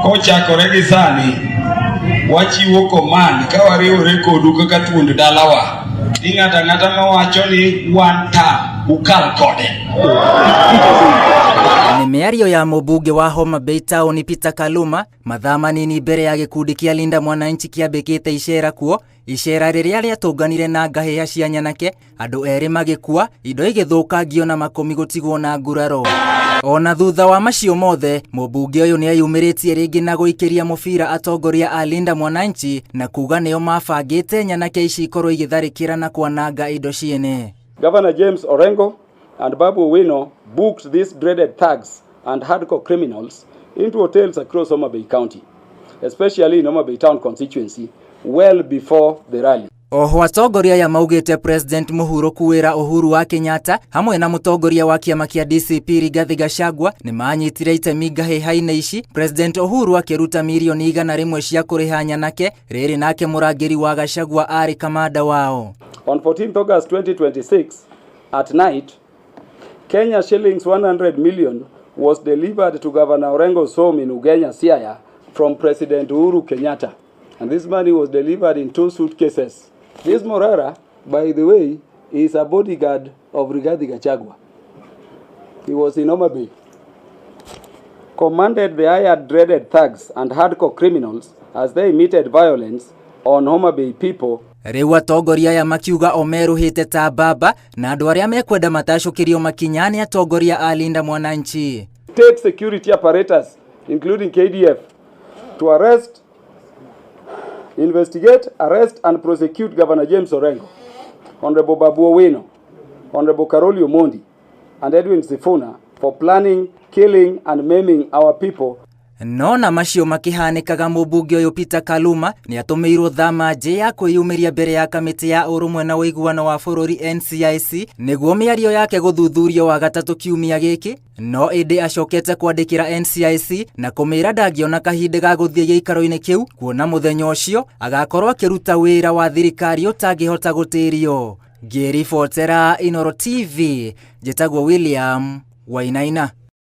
kochakore gi sani wachiwo command ka wariwore kodu kaka thuond dalawa ni ng'ata mawacho ni one time ukal kode. Ni miario ya mũmbunge wa Homa Bay Town Peter Kaluma mathaa manini mbere ya gĩkundi kĩa Linda Mwananchi kĩambĩkĩte icera kuo, icera rĩrĩa rĩatũnganire na ngahĩha cia nyanake, andũ erĩ magĩkua, indo igĩthũkangio na makũmi gũtigwo na nguraro. Ona thutha wa macio mothe, mũmbunge ũyũ nĩayumĩrĩtie rĩngĩ na gũikĩria mũbira atongoria a Linda Mwananchi na kuga nĩo mabangĩte nyanake ici ikorwo igĩtharĩkĩra na kwananga indo ciene. Governor James Orengo and Babu Owino booked these dreaded thugs and hardcore criminals into hotels across Homa Bay County, especially in Homa Bay Town constituency, well before the rally. Oho atongoria ya maugĩte President Mũhuro kuwĩra Uhuru wa Kenyatta hamwe na mũtongoria wa kĩama kĩa DCP Rigathi Gachagua nĩ manyitire itemi ngahĩha-inĩ ici, President Uhuru akĩruta mirioni 100 cia kũrĩha nyanake, rĩrĩ nake mũrangĩri wa Gachagua arĩ kamanda wao. On 14th August 2026 at night, Kenya shillings 100 million was delivered to Governor Orengo's home in Ugenya, Siaya from President Uhuru Kenyatta. And this money was delivered in 2 suitcases. This Morara, by the way, is a bodyguard of Rigathi Gachagua. He was in Homa Bay. Commanded the hired dreaded thugs and hardcore criminals as they emitted violence on Homa Bay people. Rĩu atongoria ya makiuga omeruhĩte ta baba na andũ arĩa mekwenda matacũkĩrio makinya nĩ atongoria a Linda Mwananchi. Take security apparatus, including KDF, to arrest, investigate, arrest and prosecute Governor James Orengo, Honorable Babu Owino, Honorable Karoli Omondi, and Edwin Sifuna for planning, killing and maiming our people. No na macio makihanikaga mũmbunge ũyũ Peter Kaluma nĩ atũmĩirwo thama nje ya kwĩyumĩria mbere ya kamĩtĩ ya ũrũmwe na ũiguano wa bũrũri NCIC nĩguo mĩario yake gũthuthurio wa gatatũ kiumia gĩkĩ, no ĩndĩ acokete kwandĩkĩra NCIC na kũmĩra ndangĩona kahinda ga gũthiĩ gĩikaro-inĩ kĩu, kuona mũthenya ũcio agakorwo akĩruta wĩra wa thirikari ũtangĩhota gũtĩrio. Ngĩribotera Inooro TV, njĩtagwo William Wainaina.